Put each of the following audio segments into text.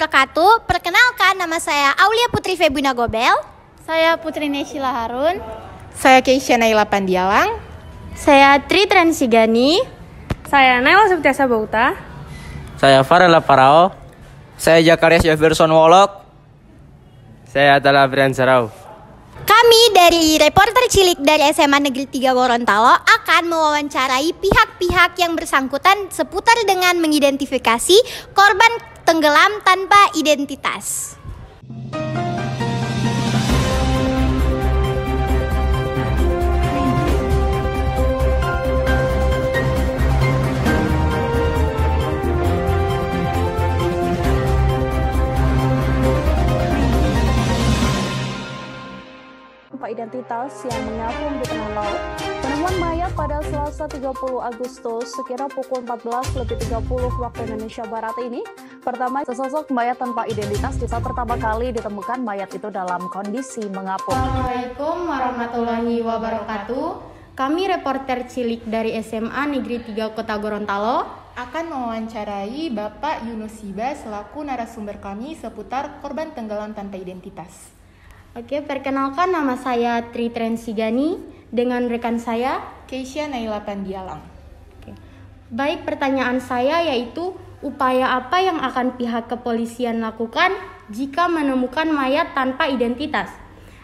wabarakatuh. Perkenalkan, nama saya Aulia Putri Febina Gobel. Saya Putri Neshila Harun. Saya Keisha Naila Pandialang. Saya Tri Transigani. Saya Naila Septiasa Bauta. Saya Farela Parao. Saya Jakaria Jefferson Wolok. Saya adalah Brian Sarau. Kami dari Reporter Cilik dari SMA Negeri 3 Gorontalo akan mewawancarai pihak-pihak yang bersangkutan seputar dengan mengidentifikasi korban tenggelam tanpa identitas. Identitas yang mengapung di tengah laut. Penemuan mayat pada Selasa 30 Agustus sekira pukul 14.30 waktu Indonesia Barat ini pertama sesosok mayat tanpa identitas di saat pertama kali ditemukan mayat itu dalam kondisi mengapung. Assalamualaikum warahmatullahi wabarakatuh. Kami reporter cilik dari SMA Negeri 3 Kota Gorontalo Akan mewawancarai Bapak Yunus Hiba selaku narasumber kami seputar korban tenggelam tanpa identitas. Oke, perkenalkan nama saya Tri Transigani dengan rekan saya Keisha Naila Pandialang. Baik, pertanyaan saya yaitu upaya apa yang akan pihak kepolisian lakukan jika menemukan mayat tanpa identitas?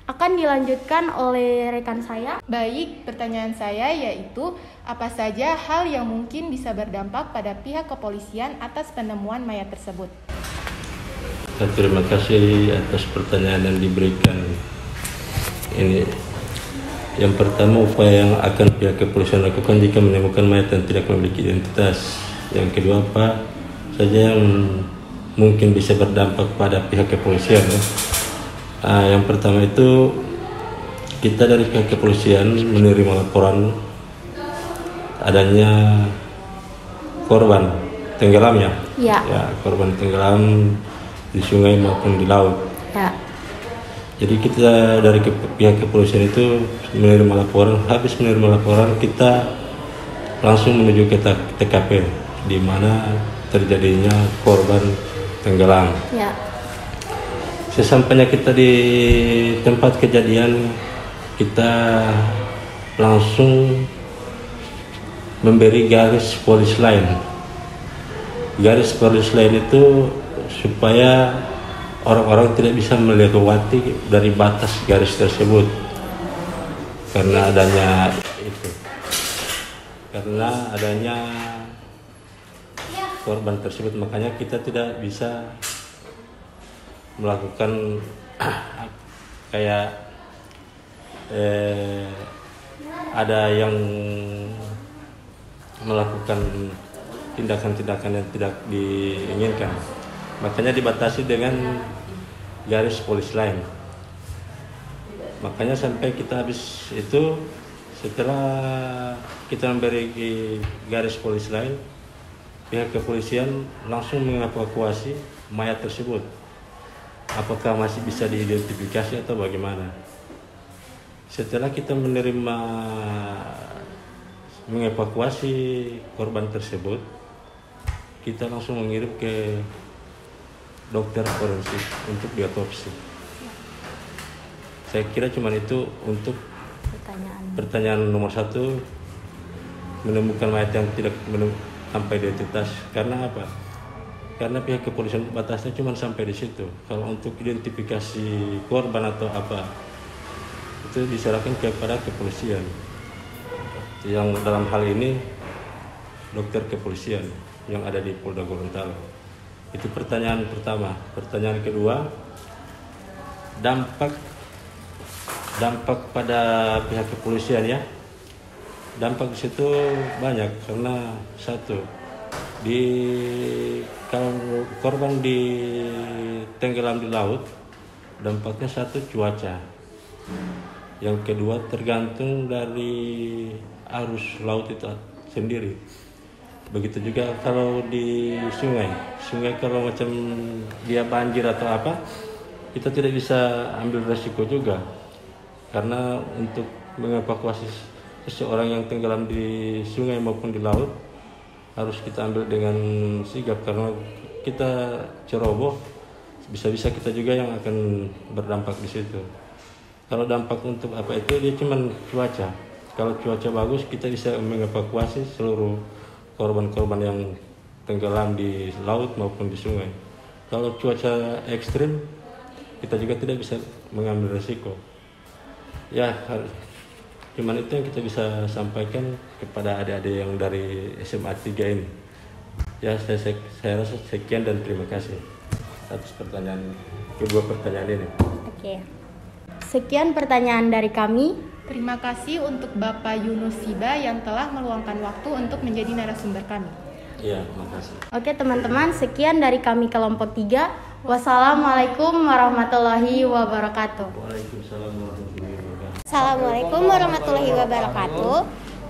Akan dilanjutkan oleh rekan saya. Baik, pertanyaan saya yaitu apa saja hal yang mungkin bisa berdampak pada pihak kepolisian atas penemuan mayat tersebut? Terima kasih atas pertanyaan yang diberikan. Ini yang pertama, upaya yang akan pihak kepolisian lakukan jika menemukan mayat yang tidak memiliki identitas. Yang kedua, apa saja yang mungkin bisa berdampak pada pihak kepolisian. Yang pertama itu, kita dari pihak kepolisian menerima laporan adanya korban tenggelam ya. Korban tenggelam di sungai maupun di laut. Jadi kita dari pihak kepolisian itu menerima laporan, habis menerima laporan kita langsung menuju ke TKP di mana terjadinya korban tenggelam. Sesampainya kita di tempat kejadian, kita langsung memberi garis polis lain. Garis polis lain itu supaya orang-orang tidak bisa melewati dari batas garis tersebut karena adanya korban tersebut, makanya kita tidak bisa melakukan kayak ada yang melakukan tindakan-tindakan yang tidak diinginkan. Makanya dibatasi dengan garis polis lain. Makanya sampai kita habis itu, setelah kita memberi garis polis lain, pihak kepolisian langsung mengevakuasi mayat tersebut. Apakah masih bisa diidentifikasi atau bagaimana? Setelah kita mengevakuasi korban tersebut, kita langsung mengirim ke dokter forensik untuk diotopsi. Saya kira cuma itu untuk pertanyaan nomor 1, menemukan mayat yang tidak sampai identitas. Karena apa? Karena pihak kepolisian batasnya cuma sampai di situ. Kalau untuk identifikasi korban atau apa, itu diserahkan kepada kepolisian. Yang dalam hal ini dokter kepolisian yang ada di Polda Gorontalo. Itu pertanyaan pertama. Pertanyaan kedua, dampak pada pihak kepolisian ya. Dampak di situ banyak karena satu, kalau korban tenggelam di laut, dampaknya satu cuaca. Yang kedua tergantung dari arus laut itu sendiri. Begitu juga kalau di sungai kalau macam dia banjir atau apa, kita tidak bisa ambil resiko juga. Karena untuk mengevakuasi seseorang yang tenggelam di sungai maupun di laut, harus kita ambil dengan sigap karena kita ceroboh bisa-bisa kita juga yang akan berdampak di situ. Kalau dampak untuk apa itu dia cuma cuaca. Kalau cuaca bagus kita bisa mengevakuasi seluruh korban-korban yang tenggelam di laut maupun di sungai. Kalau cuaca ekstrim kita juga tidak bisa mengambil resiko. Ya, cuman itu yang kita bisa sampaikan kepada adik-adik yang dari SMA 3 ini. Ya, saya rasa sekian dan terima kasih atas kedua pertanyaan ini. Oke. Sekian pertanyaan dari kami. Terima kasih untuk Bapak Yunus Siba yang telah meluangkan waktu untuk menjadi narasumber kami. Iya, terima kasih. Oke teman-teman, sekian dari kami kelompok 3. Wassalamualaikum warahmatullahi wabarakatuh. Waalaikumsalam warahmatullahi wabarakatuh. Assalamualaikum warahmatullahi wabarakatuh.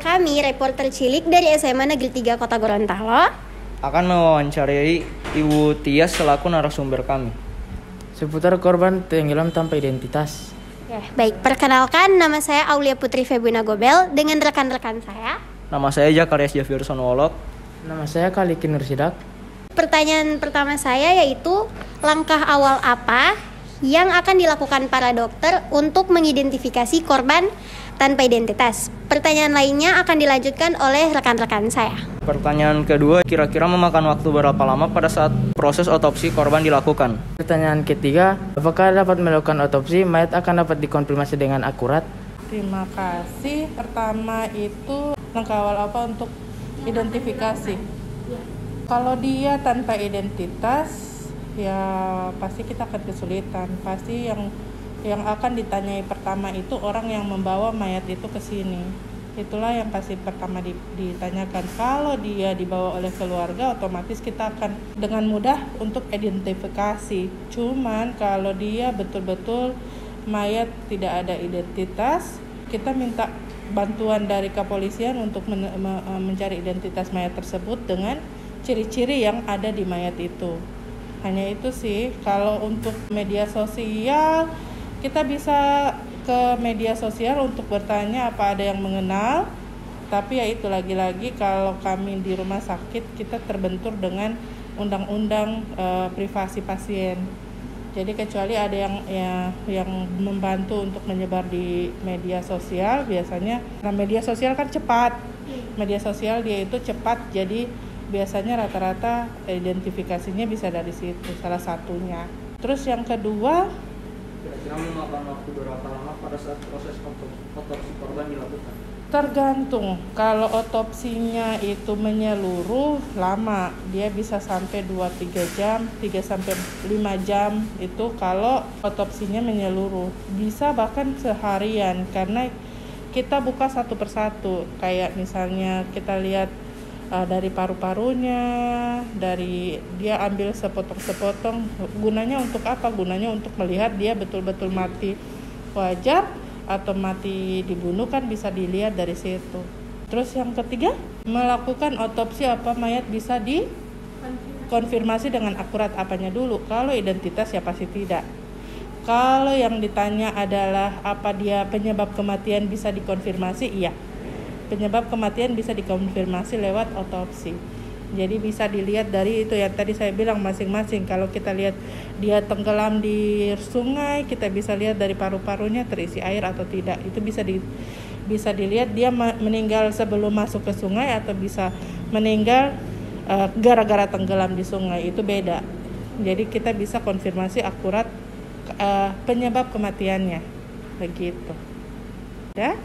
Kami reporter cilik dari SMA Negeri 3 Kota Gorontalo Akan mewawancarai Ibu Tias selaku narasumber kami. Seputar korban tenggelam tanpa identitas. Baik, perkenalkan nama saya Aulia Putri Febuna Gobel dengan rekan-rekan saya. Nama saya Zakarias Jefferson Wolok. Nama saya Kaliki Nursidak. Pertanyaan pertama saya yaitu langkah awal apa yang akan dilakukan para dokter untuk mengidentifikasi korban tanpa identitas. Pertanyaan lainnya akan dilanjutkan oleh rekan-rekan saya. Pertanyaan kedua, kira-kira memakan waktu berapa lama pada saat proses otopsi korban dilakukan? Pertanyaan ketiga, apakah dapat melakukan otopsi, mayat akan dapat dikonfirmasi dengan akurat? Terima kasih. Pertama itu langkah awal apa untuk identifikasi? Kalau dia tanpa identitas, ya pasti kita akan kesulitan. Pasti yang akan ditanyai pertama itu orang yang membawa mayat itu ke sini. Itulah yang pasti pertama ditanyakan. Kalau dia dibawa oleh keluarga, otomatis kita akan dengan mudah untuk identifikasi. Cuman kalau dia betul-betul mayat tidak ada identitas, kita minta bantuan dari kepolisian untuk mencari identitas mayat tersebut dengan ciri-ciri yang ada di mayat itu. Hanya itu sih. Kalau untuk media sosial, kita bisa ke media sosial untuk bertanya apa ada yang mengenal. Tapi ya itu lagi-lagi kalau kami di rumah sakit kita terbentur dengan undang-undang privasi pasien. Jadi kecuali ada yang membantu untuk menyebar di media sosial, biasanya karena media sosial kan cepat. Media sosial dia itu cepat, jadi biasanya rata-rata identifikasinya bisa dari situ, salah satunya. Terus yang kedua, kira-kira memakan waktu berapa lama pada saat proses otopsi korban dilakukan? Tergantung. Kalau otopsinya itu menyeluruh lama, dia bisa sampai 2-3 jam, 3-5 jam itu kalau otopsinya menyeluruh. Bisa bahkan seharian karena kita buka satu persatu. Kayak misalnya kita lihat dari paru-parunya, dari dia ambil sepotong-sepotong. Gunanya untuk apa? Gunanya untuk melihat dia betul-betul mati wajar atau mati dibunuh, kan bisa dilihat dari situ. Terus yang ketiga, melakukan otopsi apa mayat bisa dikonfirmasi dengan akurat apanya dulu. Kalau identitas ya pasti tidak. Kalau yang ditanya adalah apa dia penyebab kematian bisa dikonfirmasi, iya. Penyebab kematian bisa dikonfirmasi lewat otopsi. Jadi bisa dilihat dari itu yang tadi saya bilang masing-masing. Kalau kita lihat dia tenggelam di sungai, kita bisa lihat dari paru-parunya terisi air atau tidak. Itu bisa dilihat dia meninggal sebelum masuk ke sungai atau bisa meninggal gara-gara tenggelam di sungai. Itu beda. Jadi kita bisa konfirmasi akurat penyebab kematiannya. Begitu. Ya?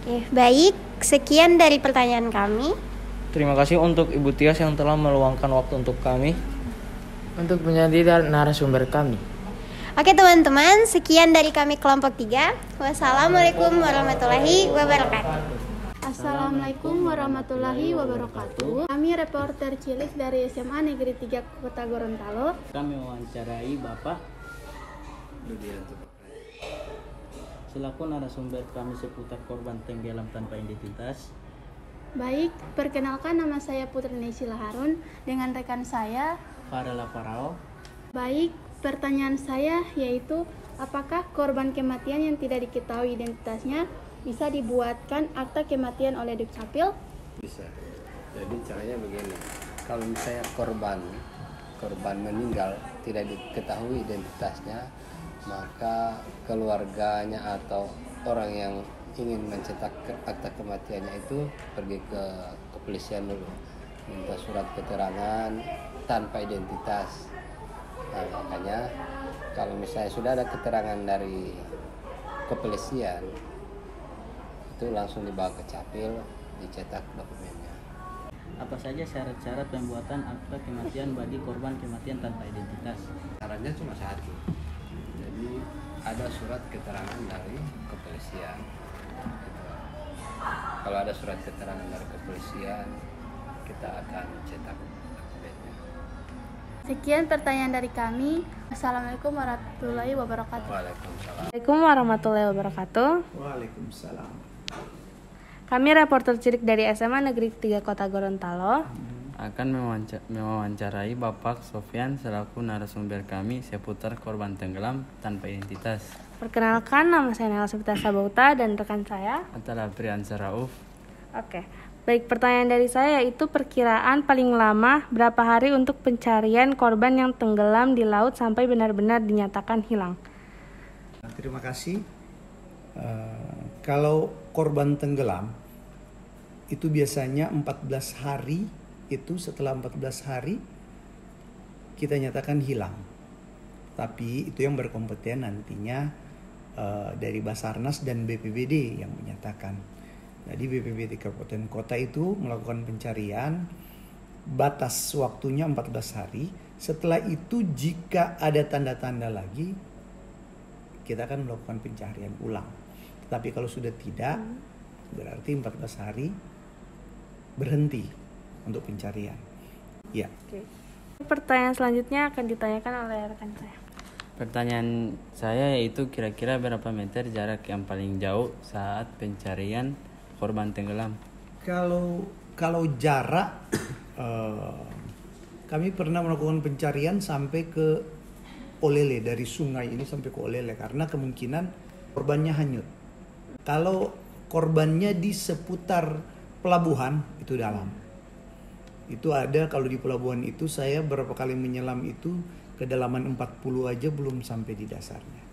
Oke, baik. Sekian dari pertanyaan kami. Terima kasih untuk Ibu Tias yang telah meluangkan waktu untuk kami. Untuk menjadi narasumber kami. Oke teman-teman, sekian dari kami kelompok 3. Wassalamualaikum warahmatullahi wabarakatuh. Assalamualaikum warahmatullahi wabarakatuh. Kami reporter cilik dari SMA Negeri 3 Kota Gorontalo. Kami mewawancarai Bapak selaku narasumber kami seputar korban tenggelam tanpa identitas. Baik, perkenalkan nama saya Putri Nesila Harun dengan rekan saya Farela Parao. Baik, pertanyaan saya yaitu apakah korban kematian yang tidak diketahui identitasnya bisa dibuatkan akta kematian oleh Dukcapil? Bisa. Jadi caranya begini. Kalau misalnya korban korban meninggal tidak diketahui identitasnya, maka keluarganya atau orang yang ingin mencetak akta kematiannya itu pergi ke kepolisian dulu, minta surat keterangan tanpa identitas. Nah, makanya kalau misalnya sudah ada keterangan dari kepolisian, itu langsung dibawa ke Capil, dicetak dokumennya. Apa saja syarat-syarat pembuatan akta kematian bagi korban kematian tanpa identitas? Syaratnya cuma satu, jadi ada surat keterangan dari kepolisian. Gitu. Kalau ada surat keterangan dari kepolisian, kita akan cetak dokumennya. Sekian pertanyaan dari kami. Assalamualaikum warahmatullahi wabarakatuh. Waalaikumsalam. Assalamualaikum warahmatullahi wabarakatuh. Waalaikumsalam. Kami reporter cilik dari SMA Negeri 3 Kota Gorontalo akan mewawancarai Bapak Sofyan selaku narasumber kami seputar korban tenggelam tanpa identitas. Perkenalkan, nama saya Nela Sepita Sabauta dan rekan saya Adalah Priansa Rauf. Oke. Baik, pertanyaan dari saya yaitu perkiraan paling lama berapa hari untuk pencarian korban yang tenggelam di laut sampai benar-benar dinyatakan hilang? Terima kasih. Kalau korban tenggelam itu biasanya 14 hari, itu setelah 14 hari kita nyatakan hilang. Tapi itu yang berkompeten nantinya dari Basarnas dan BPBD yang menyatakan. Jadi BPBD Kabupaten Kota itu melakukan pencarian, batas waktunya 14 hari. Setelah itu jika ada tanda-tanda lagi, kita akan melakukan pencarian ulang. Tapi kalau sudah tidak, berarti 14 hari berhenti untuk pencarian. Ya. Oke. Pertanyaan selanjutnya akan ditanyakan oleh rekan saya. Pertanyaan saya yaitu kira-kira berapa meter jarak yang paling jauh saat pencarian korban tenggelam? Kalau jarak, kami pernah melakukan pencarian sampai ke Olele, dari sungai ini sampai ke Olele karena kemungkinan korbannya hanyut. Kalau korbannya di seputar pelabuhan itu dalam. Itu ada, kalau di pelabuhan itu saya berapa kali menyelam itu kedalaman 40 aja belum sampai di dasarnya.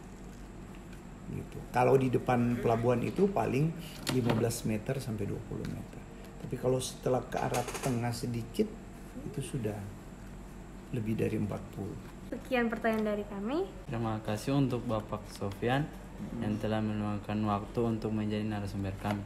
Gitu. Kalau di depan pelabuhan itu paling 15 meter sampai 20 meter. Tapi kalau setelah ke arah tengah sedikit itu sudah lebih dari 40. Sekian pertanyaan dari kami. Terima kasih untuk Bapak Sofyan yang telah meluangkan waktu untuk menjadi narasumber kami.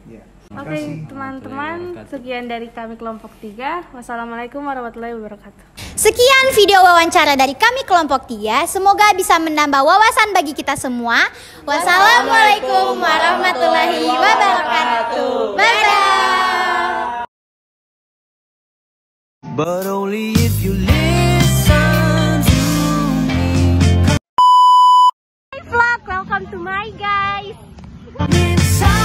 Ya. Oke, teman-teman, sekian dari kami kelompok 3. Wassalamualaikum warahmatullahi wabarakatuh. Sekian video wawancara dari kami kelompok 3. Semoga bisa menambah wawasan bagi kita semua. Wassalamualaikum warahmatullahi wabarakatuh. Bye-bye. But only if you listen to me. Vlog, welcome to my guys. Inside